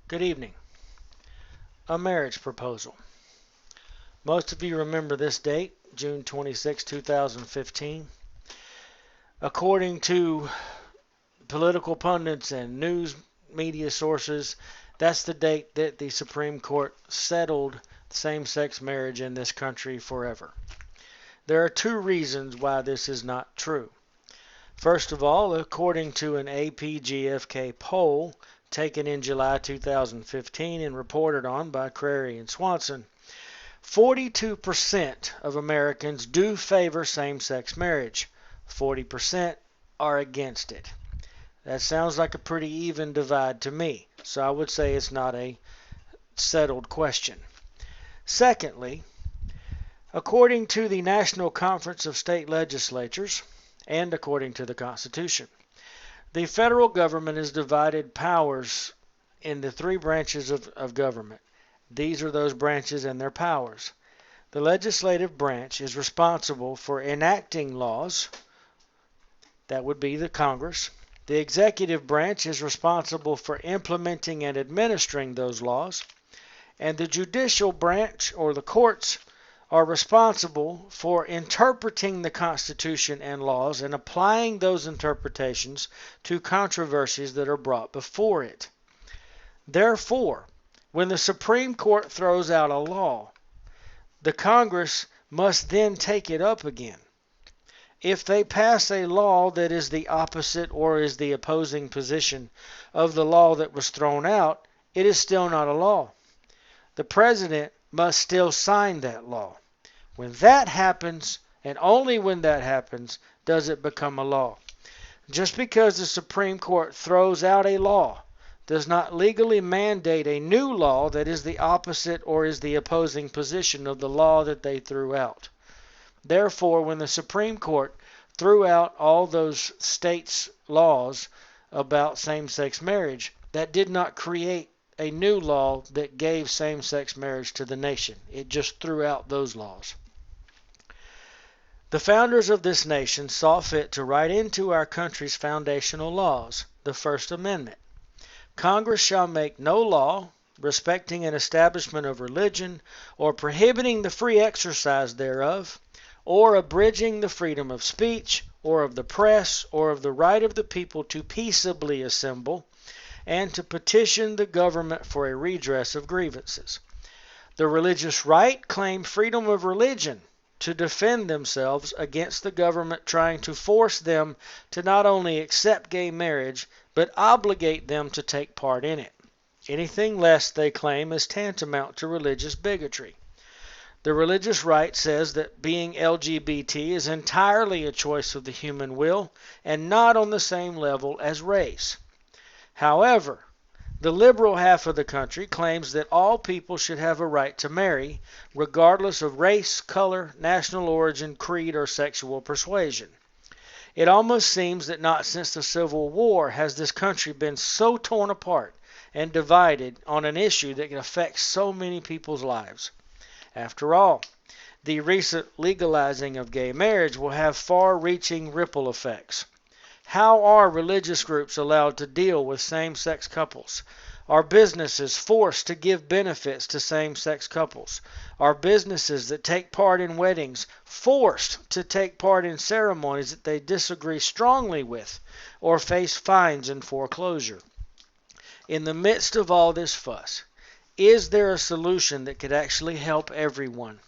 Good evening. A marriage proposal. Most of you remember this date, June 26, 2015. According to political pundits and news media sources, that's the date that the Supreme Court settled same-sex marriage in this country forever. There are two reasons why this is not true. First of all, according to an AP-GFK poll taken in July 2015 and reported on by Crary and Swanson, 42% of Americans do favor same-sex marriage. 40% are against it. That sounds like a pretty even divide to me, so I would say it's not a settled question. Secondly, according to the National Conference of State Legislatures, and according to the Constitution, the federal government is divided powers in the three branches of government. These are those branches and their powers. The legislative branch is responsible for enacting laws. That would be the Congress. The executive branch is responsible for implementing and administering those laws. And the judicial branch, or the courts, are responsible for interpreting the Constitution and laws and applying those interpretations to controversies that are brought before it. Therefore, when the Supreme Court throws out a law, the Congress must then take it up again. If they pass a law that is the opposite or is the opposing position of the law that was thrown out, it is still not a law. The president must still sign that law. When that happens, and only when that happens, does it become a law. Just because the Supreme Court throws out a law does not legally mandate a new law that is the opposite or is the opposing position of the law that they threw out. Therefore, when the Supreme Court threw out all those states' laws about same-sex marriage, that did not create a new law that gave same-sex marriage to the nation. It just threw out those laws. The founders of this nation saw fit to write into our country's foundational laws, the First Amendment. Congress shall make no law respecting an establishment of religion, or prohibiting the free exercise thereof, or abridging the freedom of speech, or of the press, or of the right of the people to peaceably assemble, and to petition the government for a redress of grievances. The religious right claim freedom of religion to defend themselves against the government trying to force them to not only accept gay marriage, but obligate them to take part in it. Anything less, they claim, is tantamount to religious bigotry. The religious right says that being LGBT is entirely a choice of the human will and not on the same level as race. However, the liberal half of the country claims that all people should have a right to marry, regardless of race, color, national origin, creed, or sexual persuasion. It almost seems that not since the Civil War has this country been so torn apart and divided on an issue that affects so many people's lives. After all, the recent legalizing of gay marriage will have far-reaching ripple effects. How are religious groups allowed to deal with same-sex couples? Are businesses forced to give benefits to same-sex couples? Are businesses that take part in weddings forced to take part in ceremonies that they disagree strongly with or face fines and foreclosure? In the midst of all this fuss, is there a solution that could actually help everyone?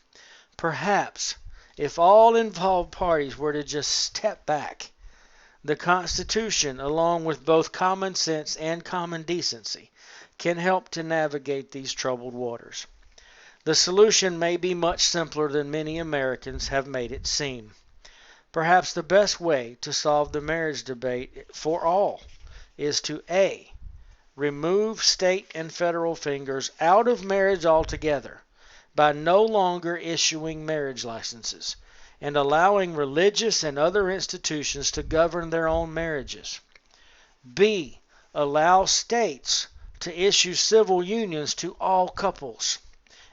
Perhaps, if all involved parties were to just step back. The Constitution, along with both common sense and common decency, can help to navigate these troubled waters. The solution may be much simpler than many Americans have made it seem. Perhaps the best way to solve the marriage debate for all is to A. Remove state and federal fingers out of marriage altogether by no longer issuing marriage licenses and allowing religious and other institutions to govern their own marriages. B. Allow states to issue civil unions to all couples.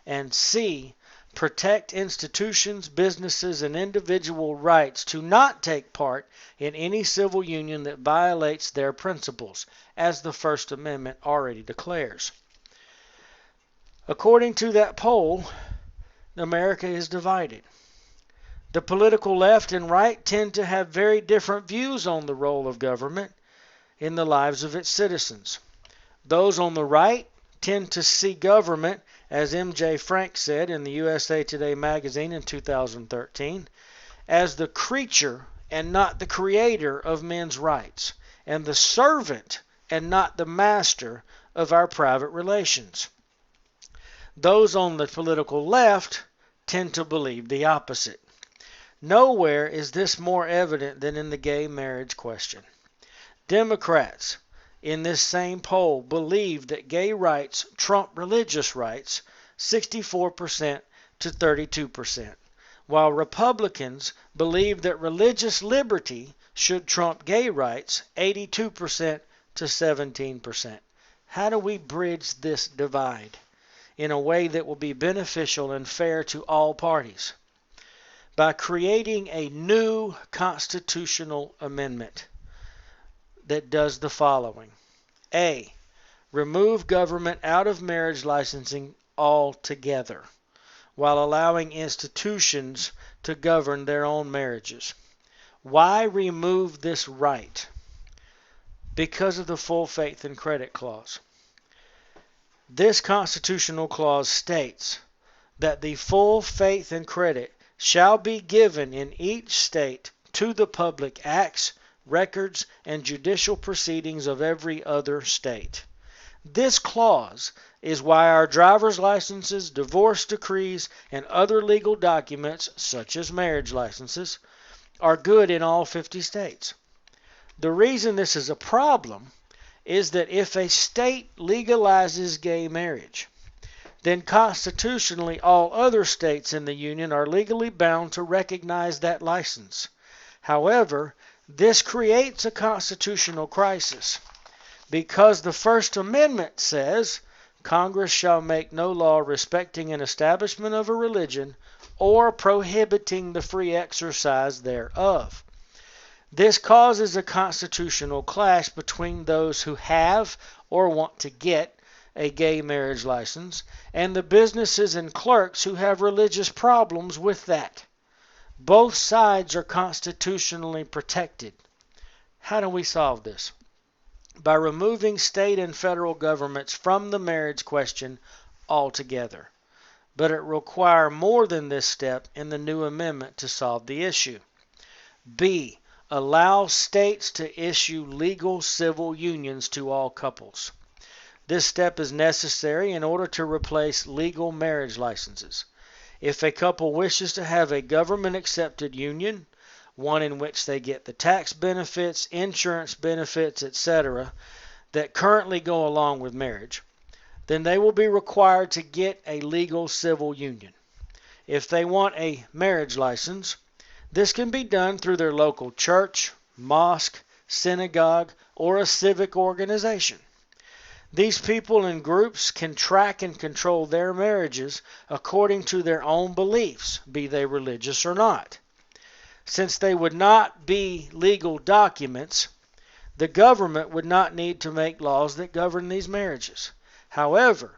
And C. Protect institutions, businesses, and individual rights to not take part in any civil union that violates their principles, as the First Amendment already declares. According to that poll, America is divided. The political left and right tend to have very different views on the role of government in the lives of its citizens. Those on the right tend to see government, as M.J. Frank said in the USA Today magazine in 2013, as the creature and not the creator of men's rights, and the servant and not the master of our private relations. Those on the political left tend to believe the opposite. Nowhere is this more evident than in the gay marriage question. Democrats in this same poll believe that gay rights trump religious rights 64% to 32%, while Republicans believe that religious liberty should trump gay rights 82% to 17%. How do we bridge this divide in a way that will be beneficial and fair to all parties? By creating a new constitutional amendment that does the following. A. Remove government out of marriage licensing altogether, while allowing institutions to govern their own marriages. Why remove this right? Because of the full faith and credit clause. This constitutional clause states that the full faith and credit shall be given in each state to the public acts, records, and judicial proceedings of every other state. This clause is why our driver's licenses, divorce decrees, and other legal documents, such as marriage licenses, are good in all 50 states. The reason this is a problem is that if a state legalizes gay marriage, then constitutionally all other states in the Union are legally bound to recognize that license. However, this creates a constitutional crisis because the First Amendment says Congress shall make no law respecting an establishment of a religion or prohibiting the free exercise thereof. This causes a constitutional clash between those who have or want to get a gay marriage license and the businesses and clerks who have religious problems with that. Both sides are constitutionally protected. How do we solve this? By removing state and federal governments from the marriage question altogether. But it requires more than this step in the new amendment to solve the issue. B. Allow states to issue legal civil unions to all couples. This step is necessary in order to replace legal marriage licenses. If a couple wishes to have a government-accepted union, one in which they get the tax benefits, insurance benefits, etc., that currently go along with marriage, then they will be required to get a legal civil union. If they want a marriage license, this can be done through their local church, mosque, synagogue, or a civic organization. These people and groups can track and control their marriages according to their own beliefs, be they religious or not. Since they would not be legal documents, the government would not need to make laws that govern these marriages. However,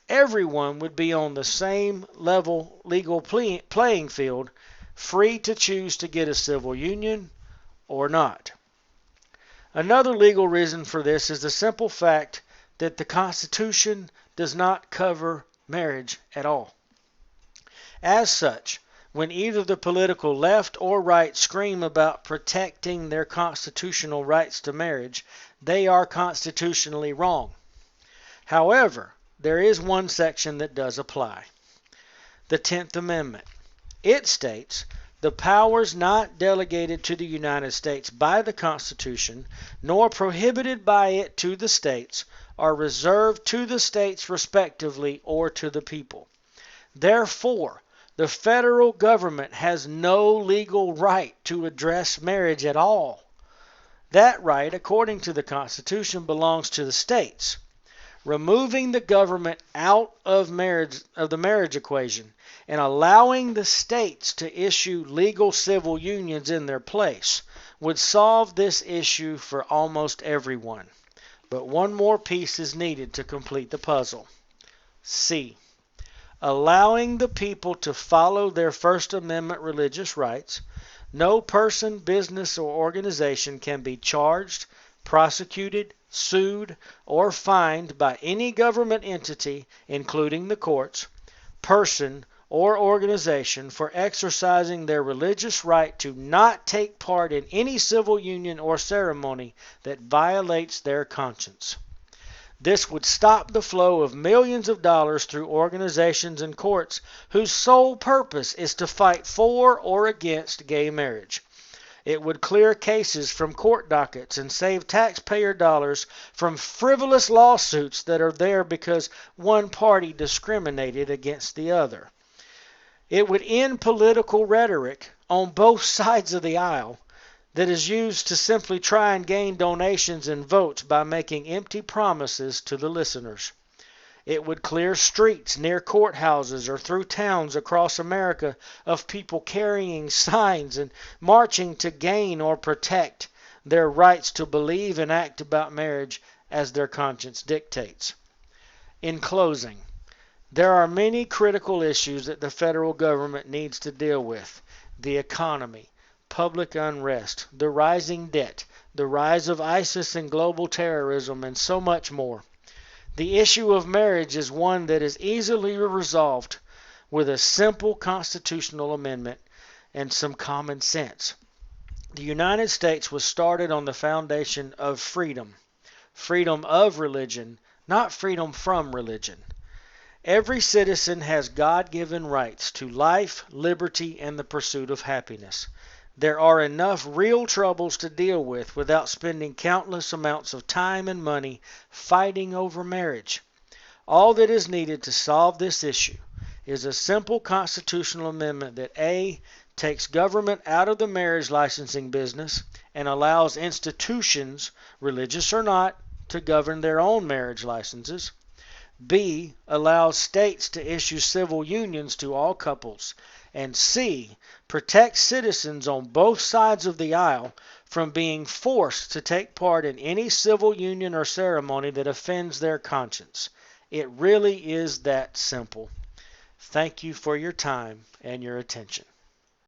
everyone would be on the same level legal playing field, free to choose to get a civil union or not. Another legal reason for this is the simple fact that the Constitution does not cover marriage at all. As such, when either the political left or right scream about protecting their constitutional rights to marriage, they are constitutionally wrong. However, there is one section that does apply. The 10th Amendment. It states, the powers not delegated to the United States by the Constitution, nor prohibited by it to the states, are reserved to the states respectively or to the people. Therefore, the federal government has no legal right to address marriage at all. That right, according to the Constitution, belongs to the states. Removing the government out of the marriage equation and allowing the states to issue legal civil unions in their place would solve this issue for almost everyone. But one more piece is needed to complete the puzzle. C. allowing the people to follow their First Amendment religious rights. No person, business, or organization can be charged, prosecuted, sued, or fined by any government entity, including the courts, person, or organization for exercising their religious right to not take part in any civil union or ceremony that violates their conscience. This would stop the flow of millions of dollars through organizations and courts whose sole purpose is to fight for or against gay marriage. It would clear cases from court dockets and save taxpayer dollars from frivolous lawsuits that are there because one party discriminated against the other. It would end political rhetoric on both sides of the aisle that is used to simply try and gain donations and votes by making empty promises to the listeners. It would clear streets near courthouses or through towns across America of people carrying signs and marching to gain or protect their rights to believe and act about marriage as their conscience dictates. In closing, there are many critical issues that the federal government needs to deal with: the economy, public unrest, the rising debt, the rise of ISIS and global terrorism, and so much more. The issue of marriage is one that is easily resolved with a simple constitutional amendment and some common sense. The United States was started on the foundation of freedom. Freedom of religion, not freedom from religion. Every citizen has God-given rights to life, liberty, and the pursuit of happiness. There are enough real troubles to deal with without spending countless amounts of time and money fighting over marriage. All that is needed to solve this issue is a simple constitutional amendment that A, takes government out of the marriage licensing business and allows institutions, religious or not, to govern their own marriage licenses. B, allows states to issue civil unions to all couples. And C, protects citizens on both sides of the aisle from being forced to take part in any civil union or ceremony that offends their conscience. It really is that simple. Thank you for your time and your attention.